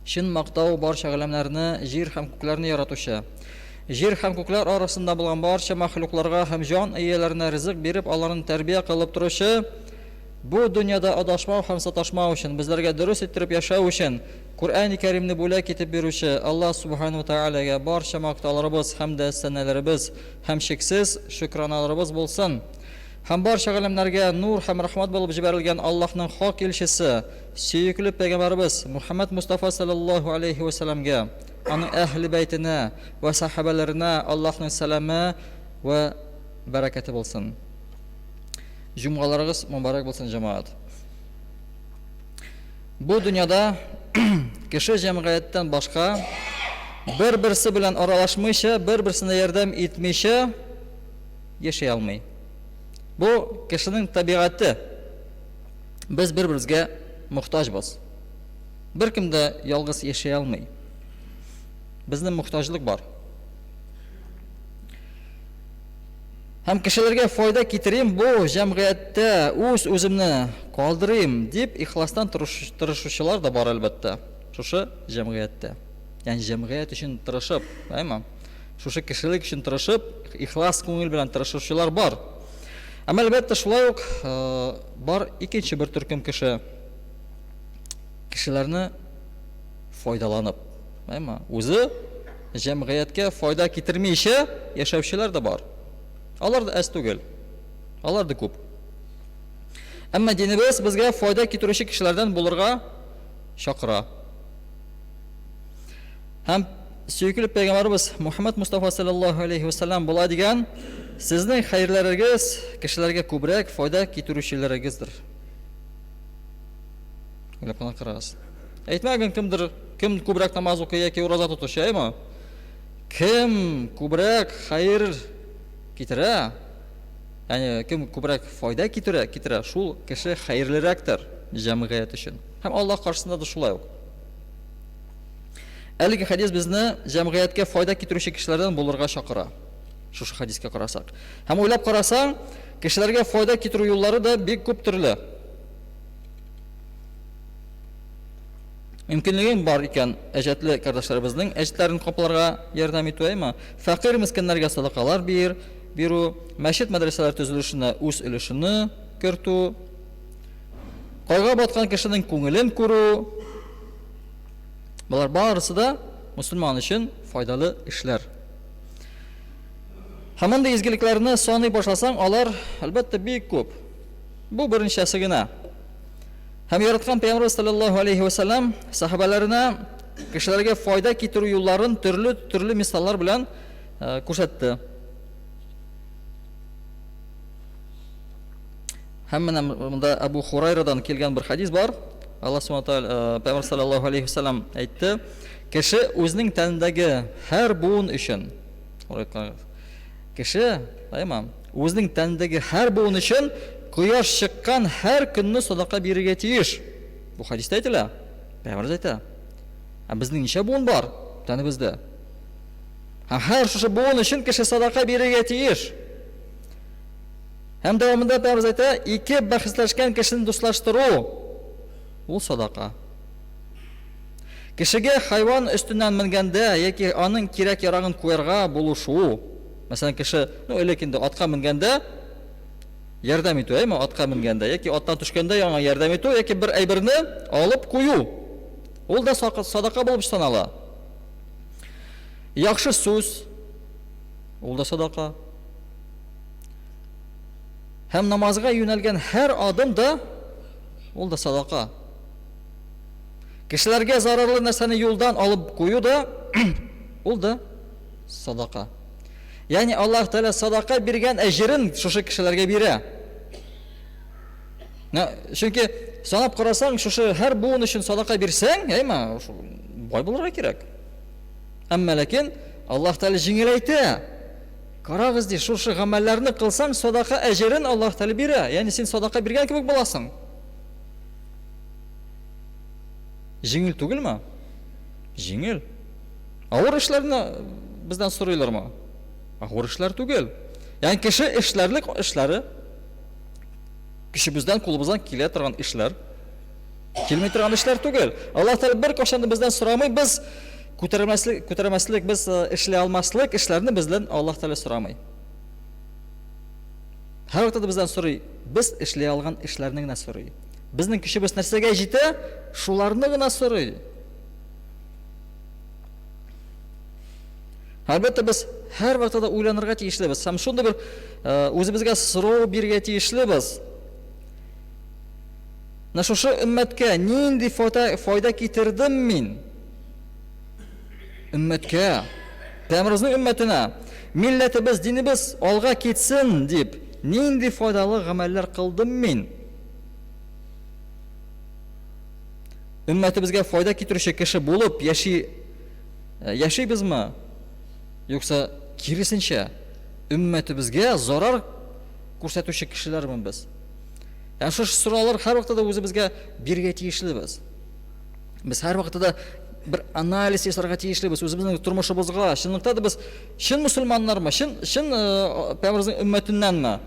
Шын мақтау барша ғаламларны, жер һәм күкләрне яратучы. Жер һәм күкләр арасында булган барша мәхлукларга һәм җан ияләренә ризык биреп, аларны тәрбия кылып торучы, бу дөньяда адашмау һәм саташмау өчен, безләргә дөрес иттереп яшәү өчен Qur'oni Karimni бүләк итеп бирүче Аллаһ Субханаһу Таалагә барша мактауларыбыз һәм дә сәнәләребез һәм шексез шөкраналарыбыз булсын. Һәм барша галимнәргә нур һәм рахмат булып җибәрелгән Аллаһның хак илчесе, сөйкеле пәйгамбәрбез Мухаммад Мустафа саллаллаһу алейхи ва салламга, аның әһли бәйтенә ва сахабаларына Аллаһның сәламе ва бәрәкәте булсын. Җумгаларыгыз мөбарәк булсын, җәмәгать. Бу дөньяда кеше җәмгыятьтән башка бер-берсе белән аралашмыйча, бер-берсенә ярдәм итмичә яшәй алмый. Бу кешенең табигате. Без бер-беребезгә мохтаҗбыз. Беркем дә ялгыз яшәй алмый. Безнең мохтаҗлык бар. Һәм кешеләргә файда китерим, бу җәмгыятьтә үз-үземне калдырыйм дип ихластан тырышучылар да бар әлбәттә. Шушы җәмгыятьтә. Ягъни җәмгыять өчен тырышып, әйме? Шушы кешелек өчен тырышып, ихлас күңел белән тырышучылар бар. Әмма әлбәттә шулай ук бар икенче бер төркем кеше. Кешеләрне файдаланып, әйме? Үзе җәмгыятькә файда китермичә яшәүчеләр дә бар. Алар да әз түгел. Алар да күп. Әмма динебез безгә файда китерүче кешеләрдән булырга чакыра. Һәм сөйкеле пәйгамбәрбез Мухаммад Мустафа саллаллаһу алейхи ва саллям була дигән, сезнең хәерләрегез кешеләргә күбрәк файда китерүчеләрегездер. Уйлап кына карагыз. Әйтмәгән кем күбрәк намаз укый яки ураза тотучы, әйме? Кем күбрәк хәер китерә, ягъни кем күбрәк файда китерә, шул кеше хәерлерәктер җәмгыять өчен. Һәм Аллаһ каршысында да шулай ук. Әлеге хадис безне җәмгыятькә файда китерүче кешеләрдән булырга чакыра. Шушы хадискә карасак. Һәм уйлап карасаң, кешеләргә файда китерү юллары да бик күп төрле. Мөмкинлеген бар икән әҗәтле кардәшләребезнең әҗәтләрен капларга ярдәм итүеме? Фәкыйрь мискиннәргә садакалар бирү, мәчет мәдрәсәләр төзелешенә үз өлешен кертү, кайга баткан кешенең күңелен күрү. Булар барысы да мусульман өчен файдалы эшләр. Һәм андый изгелекләрне саный башласаң, алар әлбәттә бик күп. Бу беренчәсе генә. Һәм яраткан Пәйгамбәр саллаллаһу алейхи ва саллям сахабаларына кешеләргә файда китерү юлларын төрле мисаллар белән күрсәтте. Һәм менә монда Абу Хурайрадан килгән бер хадис бар. Аллаһ Субханаһу тааля Пәйгамбәр саллаллаһу алейхи ва саллям әйтте: кеше үзенең тәнендәге һәр буын өчен, кеше, әйме, үзенең тәнендәге һәр буын өчен кояш чыккан һәр көнне садака бирергә тиеш. Бу хадистә әйтелә. Пәйгамбер әйтә. Безнең ничә буын бар тәнебездә? Һәр шушы буын өчен кеше садака бирергә тиеш. Һәм дәвамында Пәйгамбер әйтә, ике бәхисләшкән кешене дуслаштыру ул садака. Кешегә хайван өстеннән менгәндә яки аның кирәк ярагын куярга булышу. Мәсәлән, кеше, элек инде атка менгәндә ярдәм итү, әйме, атка менгәндә яки аттан төшкәндә яңа ярдәм итү яки бер әйберне алып кую. Ул да садака булып санала. Яхшы сүз ул да садака. һәм намазга юнәлгән һәр адым да ул да садака. Кешеләргә зарарлы нәрсәне юлдан алып кую да ул да садака. Ягъни Аллаһ Тәгалә садака биргән әҗрен шушы кешеләргә бирә. Чөнки санап карасаң, шушы һәр буын өчен садака бирсәң, бай булырга кирәк. Әмма ләкин Аллаһ Тәгалә җиңеләйтә. Карагыз ди, шушы гамәлләрне кылсаң, садака әҗрен Аллаһ Тәгалә бирә. Ягъни син садака биргән кебек буласың. Җиңел түгелме? Җиңел. Авыр эшләрне бездән сорыйлармы? Авыр эшләр түгел. Ягъни кеше эшләрлек эшләре, кеше бездән кулыбыздан килә торган эшләр, килмәй торган эшләр түгел. Аллаһ Тәгалә бер кашан да бездән сорамый, без күтәрмәслек, без эшләй алмаслык эшләрне бездән Аллаһ Тәгалә сорамый. Һәр вакытта бездән сорый, без эшләй алган эшләрне генә сорый. Безнең көчебез нәрсәгә җитә, шуларны гына сорый. Әлбәттә без һәр вакытта уйланырга тиешлебез. Һәм шундый бер үзебезгә сорау бирергә тиешлебез. Шушы өммәткә нинди файда китердем мин? Өммәткә, Пәйгамбәребезнең өммәтенә, милләтебез, динебез алга китсен дип, нинди файдалы гамәлләр кылдым мин? Өммәтебезгә файда китерүче кеше булып яшибезме? Юкса киресенчә, өммәтебезгә зарар күрсәтүче кешеләрме без? Ягъни шушы сораулар һәр вакытта үзебезгә бирергә тиешлебез. Без һәр вакытта бер анализ ясарга тиешлебез үзебезнең тормышыбызга. Чынлыкта да без чын мусульманнармы, чын Пәйгамбәребезнең өммәтеннәнме?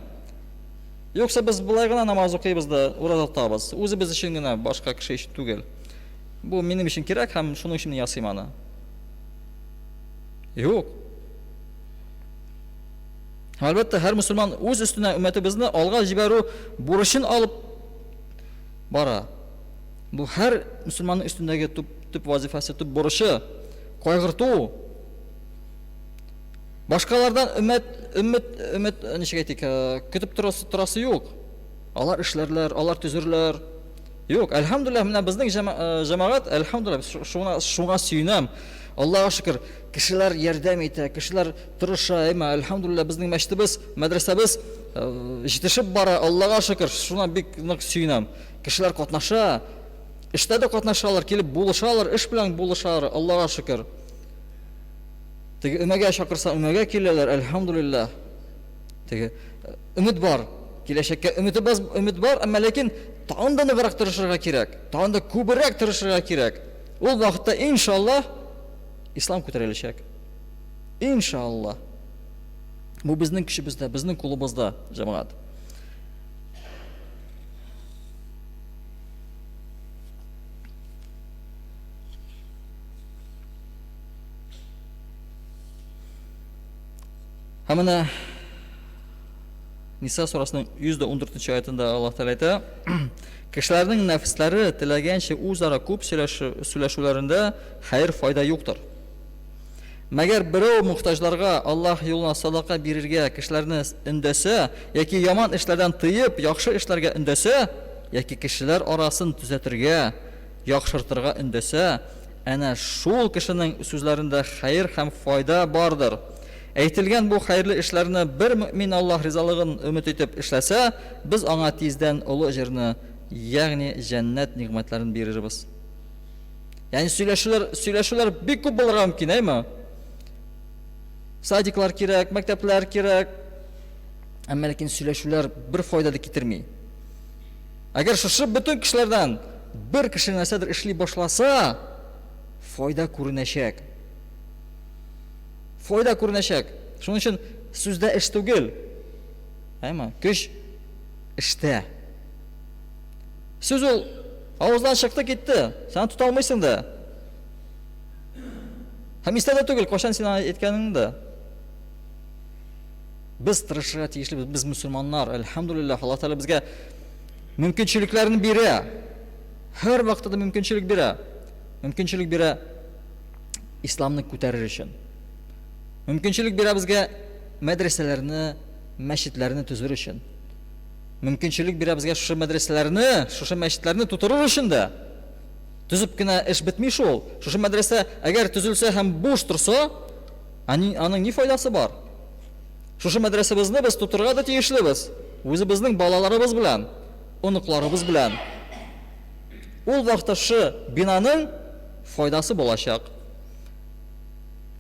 Юкса без булай гына намаз укыйбыз да ураза тотабыз. Үзебез өчен генә, башка кеше өчен түгел. Бу минем өчен кирәк һәм шуның өчен ясыйм аны. Юк. Әлбәттә, һәр мусульман үз өстенә өммәтебезне алга җибәрү бурычын алып бара. Бу һәр мусульманның өстендәге төп вазифасы, төп бурычы кайгырту. Башкалардан өммәт ничек әйтик, көтеп торасы юк. Алар эшләрләр, алар төзерләр. Юк, әлхәмдүлилләһ, менә безнең җәмәгать, әлхәмдүлилләh, шуңа сөенәм. Аллаһка шөкер, кешеләр ярдәм итә, кешеләр тырыша, әлхәмдүлилләh, безнең мәчетебез, мәдрәсәбез җитешеп бара. Аллаһка шөкер, шуңа бик нык сөенәм. Кешеләр катнаша, эштә дә катнашалар, килеп булышалар, эш белән булышалар. Аллаһка шөкер. Теге өмәгә чакырса, өмәгә киләләр, әлхәмдүлилләh. Теге өмет бар, киләчәккә өмет бар, әмма ләкин тагын да ныграк тырышырга кирәк, тагын да күбрәк тырышырга кирәк. Ул вакытта иншаллаһ ислам күтәреләчәк. Иншаллаһ. Бу безнең көчебездә, безнең кулыбызда, җәмәгать. Һәм Ниса сурасының 114-нче аятында Аллаһ Тәгалә әйтә: кешеләрнең нәфесләре теләгәнчә үзара күп сөйләшүләрендә хәйр файда юктыр. Мәгәр берәү мохтаҗларга Аллаһ юлына садака бирергә кешеләрне өндәсә, яки яман эшләрдән тыеп, яхшы эшләргә өндәсә, яки кешеләр арасын төзәтергә, яхшыртырга өндәсә, әнә шул кешенең сүзләрендә хәйр һәм файда бардыр. Әйтелгән бу хәйрле эшләрне бер мөмин Аллаһ ризалыгын өмет итеп эшләсә, без аңа тиздән олы җирне, ягъни җәннәт нигъмәтләрен бирербез. Ягъни сөйләшүләр бик күп булырга мөмкин, Садиклар кирәк, мәктәпләр кирәк. Әмма ләкин сөйләшүләр бер файда да китерми. Әгәр шушы бөтен кешеләрдән бер кеше нәрсәдер эшли башласа, файда күренәчәк. Файда күренәчәк. Шуның өчен сүздә эш түгел. Көч эштә. Сүз ул авыздан чыкты китте. Сен тута алмыйсың да. Һәм истәдә түгел, кашан син әйткәнеңдә. Без тырышырга тиешлебез, без мусульманнар, әлхәмдүлилләһ, Аллаһ Тәгалә безгә мөмкинчелекләрне бирә. Һәр вакытта мөмкинчелек бирә. Мөмкинчелек бирә исламны күтәрер өчен. Мөмкинчелек бирә безгә мәдрәсәләрне, мәчетләрне төзер өчен. mümkinchilik bera bizga shu madrasalarni, shu masjidlarni tutirish uchun da. Tuzibgina ish bitmish ol. Shu madrasa agar tuzilsa ham bo'sh tursa, aning ni foydasi bor? Shu madrasamizni biz tutirga da tegishlimiz. O'zi bizning bolalarimiz bilan, o'niqlarimiz bilan. Ul vaqtda shu binoning foydasi bo'lacak.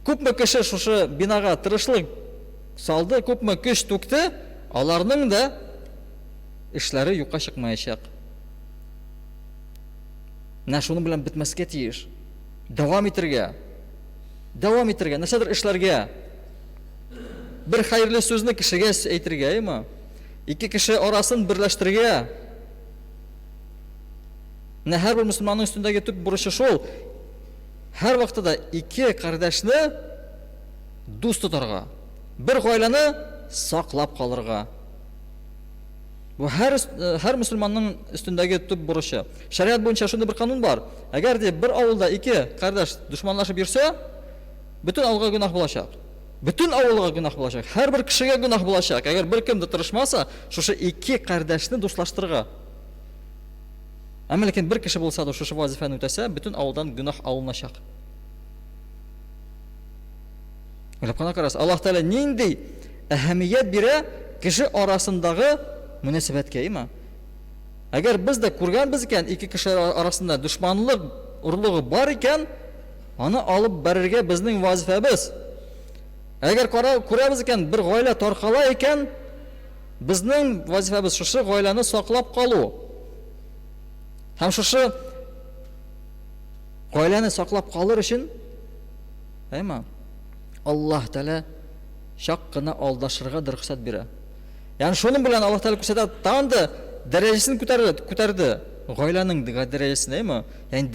Ko'pmi kishi shu binoga tirishlik soldi, ko'pmi kuch to'kdi, ularning da ishlari yo'qqa chiqmayacak. Shuni bilan bitmasga tegish. Davom etirga, nashadir ishlarga. Bir xayrli so'zni kishiga aytirgaymi? Ikki kishi orasini birlashtirga. Har bir musulmonning ustundagi tub burishi shu. Har vaqtida ikki qardoshni do'st tutarga, bir oilani saqlab qolirga. Bu har musulmonning ustundagi tub burishi. Shariat bo'yicha shunday bir qonun bor. Agar bir ovulda ikki qardosh dushmanlashib yursa, butun ovulga gunoh bo'lacak. Butun ovulga gunoh bo'lacak. Har bir kishiga gunoh bo'lacak. Agar bir kimda tirishmasa, shu ikki qardoshni do'stlashtirga. Ammo lekin bir kishi bo'lsa, shu vazifani o'tasa, butun ovuldan gunoh olinashaq. O'ylab qarasiz, Alloh taolo ningday ahamiyat bera kishi orasindagi munosabatga, emi? Agar bizda ko'rgan biz ekan ikki kishi orasida dushmanlik, urug'i bor ekan, uni olib borishga bizning vazifamiz. Agar ko'ramiz ekan bir oila tarqala ekan, bizning vazifamiz shu oilani saqlab qoluv. Ham shu oilani saqlab qolir uchun, ayma Alloh taolo shaqqini aldashirga ruxsat beradi. Ya'ni shuning bilan Alloh taolo ko'rsatadi, tanda darajasini ko'tardi. Oilaning darajasini, ayma. Ya'ni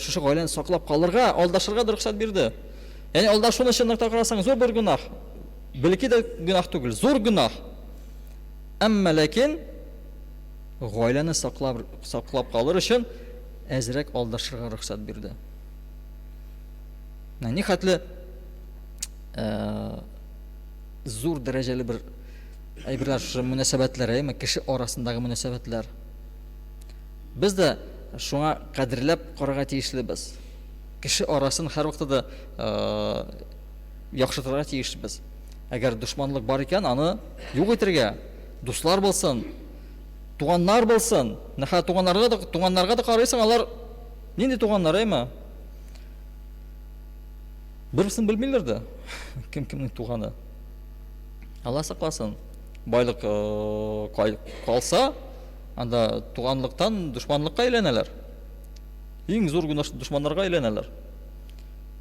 shu oilani saqlab qolirga, aldashirga ruxsat berdi. Ya'ni aldashuvni shunday qarasang zo'r bir gunoh. Bilki de gunoh tugul, zo'r gunoh. Ammo lekin oilani saqlab qolir uchun azrak aldashirga ruxsat berdi. Nihoyatli zo'r darajali bir ayblar shu munosabatlar, ayma kishi orasindagi munosabatlar. Bizda shunga qadrlab qaraga tegishlibiz. Kishi orasini har vaqtida yaxshiroq tegishlibiz. Agar dushmanlik bor ekan, uni yo'q etirga, do'stlar bo'lsin, tuğanlar bo'lsin. Naha tuğanlarga da qaraysan, ular nindi tuğanlar, ayma? Birisini bilmaylardi. Kimning tuğanı. Allah saqlasin. Boylik qolsa, anda tuğanlıktan düşmanlıkka aylanırlar. Eng zo'r dushmanlarga aylanırlar.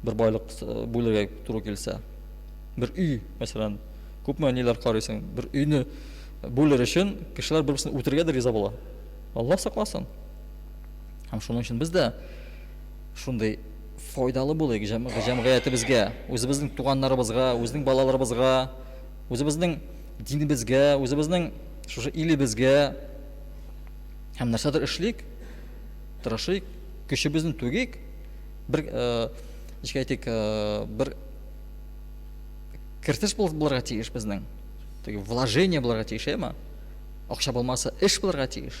Bir boylik bo'larga to'g'ri kelsa. Bir uy, masalan, ko'pmi nelar qaraysan, bir uyni bo'lar uchun kishilar bir-birini o'tirganda rizo bo'ladi. Alloh saqlasin. Ham shuning uchun bizda shunday foydali bo'laylik jamiyatimizga, o'zimizning tuğanlarimizga, o'zimizning bolalarimizga, o'zimizning dinimizga, o'zimizning shu ilimizga ham narsadir ishlik, tirishlik, kuchimizni to'gik, bir aytaylik, bir kiritish bo'larga tegish bizning. Вложение bo'larga tegish, emi? Aqsha bo'lmasa, ish bo'larga tegish.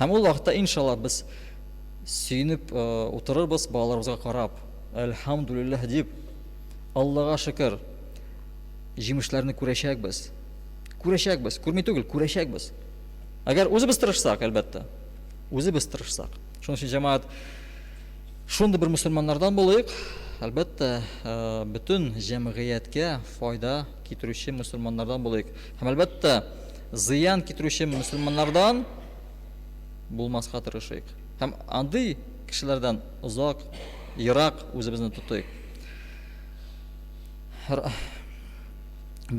Ham u vaqtda inshaalloh biz suyunib o'tiribmiz, bolalarimizga qarab, alhamdulillah deb Allohga shukr. Jimishlarni ko'rashakmiz. Ko'rmay tugul, ko'rashakmiz. Agar o'zimiz tirishsak, albatta. O'zimiz tirishsak. Shuning uchun jamoat shunday bir musulmonlardan bo'laylik. Albatta, butun jamiyatga foyda keltiruvchi musulmonlardan bo'laylik. Ham albatta, ziyon keltiruvchi musulmonlardan bo'lmasga tirishaylik. Ham anday kishilardan uzoq, yiroq o'zimizni tutaylik.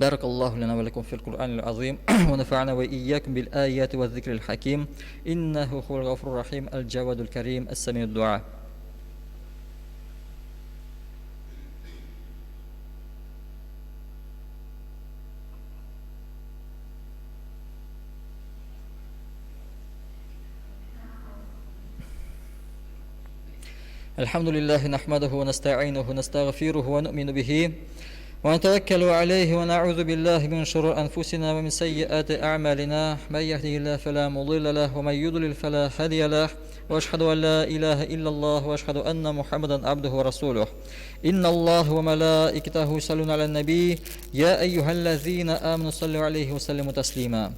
بارك الله لنا ولكم في القرآن العظيم ونفعنا وإياكم بالآيات والذكر الحكيم إنه هو الغفور الرحيم الجواد الكريم السميع الدعاء. الحمد لله نحمده ونستعينه ونستغفره ونؤمن به ونتوكل عليه ونعوذ بالله من شرور أنفسنا ومن سيئات أعمالنا من يهده الله فلا مضل له ومن يضلل فلا هادي له وأشهد أن لا إله إلا الله وأشهد أن محمدا عبده ورسوله إن الله وملائكته يصلون على النبي يا أيها الذين آمنوا صلوا عليه وسلموا تسليما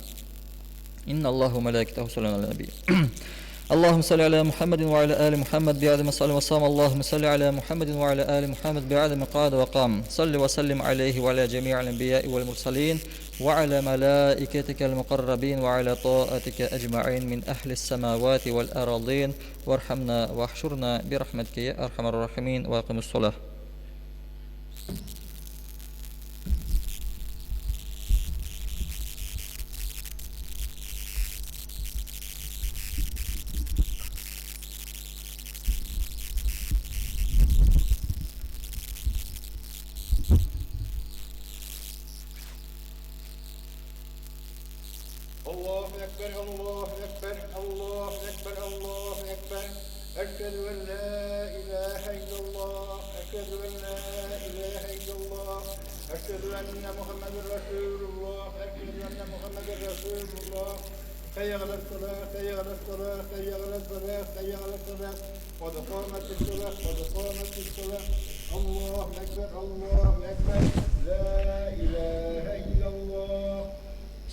إن الله وملائكته يصلون على النبي اللهم صل على محمد وعلى آل محمد بعد ما صلى وصام اللهم صل على محمد وعلى آل محمد بعد ما قعد وقام صل وسلم عليه وعلى جميع الأنبياء والمرسلين وعلى ملائكتك المقربين وعلى طاعتك أجمعين من أهل السماوات والأراضين وارحمنا واحشرنا برحمتك يا أرحم الراحمين وأقم الصلاة. الله أكبر الله أكبر الله أكبر الله أكبر أشهد أن لا إله إلا الله أشهد أن لا إله إلا الله أشهد أن محمد رسول الله أشهد أن محمد رسول الله حي على الصلاة حي على الصلاة حي على الصلاة حي على الصلاة قد قامت الصلاة قد قامت الصلاة الله أكبر الله أكبر لا إله إلا الله.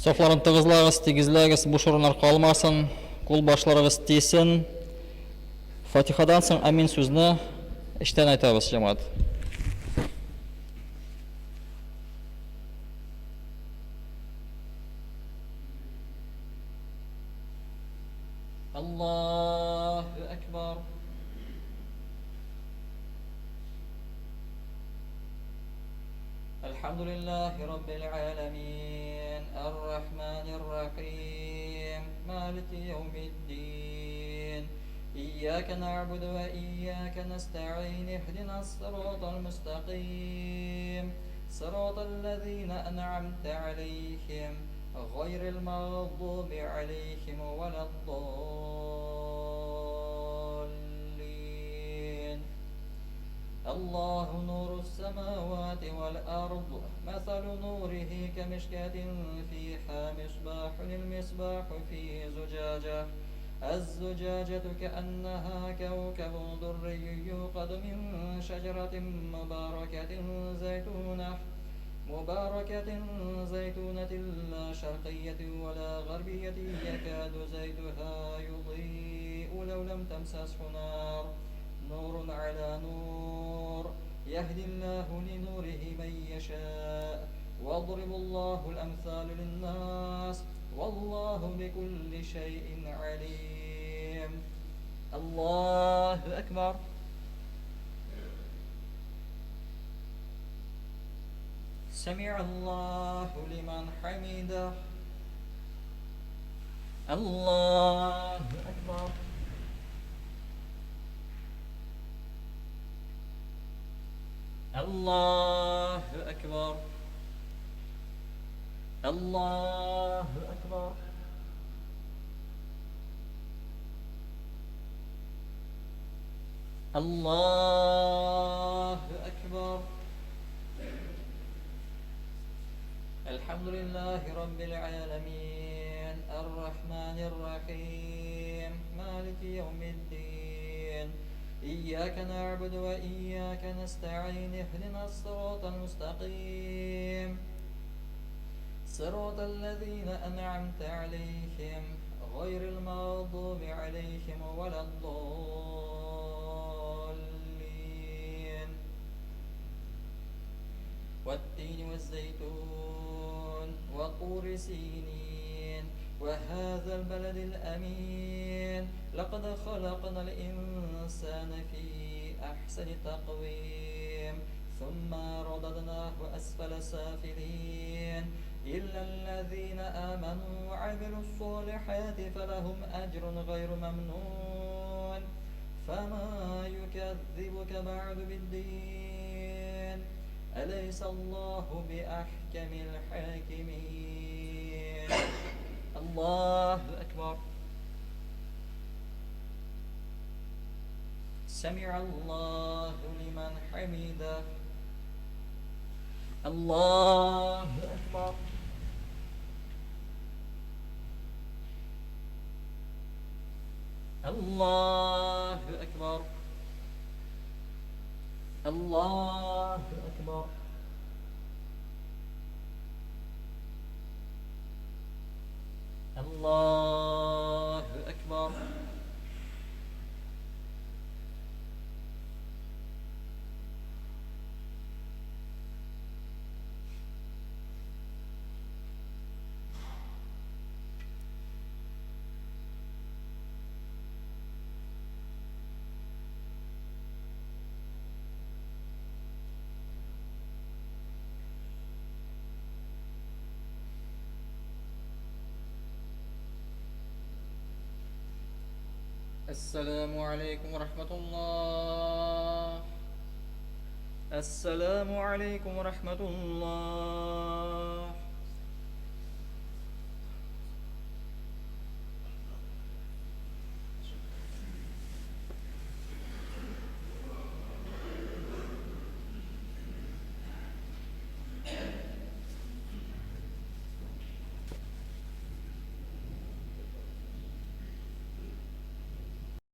Sofların tığızlarız, tegizləriniz boş orunlar qalmasın, qul başlarınız tiysin. Fatihadan soň amin sözünü işten aytabız cemaat. Allahu Ekber. Elhamdülillahi Rabbil alemin. Errahmanirrahim. Maliki yevmiddin. İyyâke na'budu ve iyyâke nesta'in. İhdinas sıratal müstakim. Sıratallezîne en'amte aleyhim. Gayril mağdubi aleyhim veleddallin. الله نور السماوات والأرض مثل نوره كمشكاة فيها مصباح المصباح في زجاجة الزجاجة كأنها كوكب دري يوقد من شجرة مباركة زيتونة لا شرقية ولا غربية يكاد زيتها يضيء لو لم تمسسه نار نور على نور يهدي الله لنوره من يشاء واضرب الله الأمثال للناس والله بكل شيء عليم. الله أكبر. سمع الله لمن حمده. الله أكبر. الله أكبر. الله أكبر. الله أكبر. الحمد لله رب العالمين الرحمن الرحيم مالك يوم الدين إياك نعبد وإياك نستعين اهدنا الصراط المستقيم صراط الذين أنعمت عليهم غير المغضوب عليهم ولا الضالين. والتين والزيتون وطور سينين وهذا البلد الأمين لقد خلقنا الإنسان في أحسن تقويم ثم رددناه أسفل سافلين إلا الذين آمنوا وعملوا الصالحات فلهم أجر غير ممنون. فما يكذبك بعد بالدين أليس الله بأحكم الحاكمين. الله أكبر. سمع الله لمن حمده. الله أكبر. الله أكبر. الله أكبر. الله أكبر. السلام عليكم ورحمة الله. السلام عليكم ورحمة الله.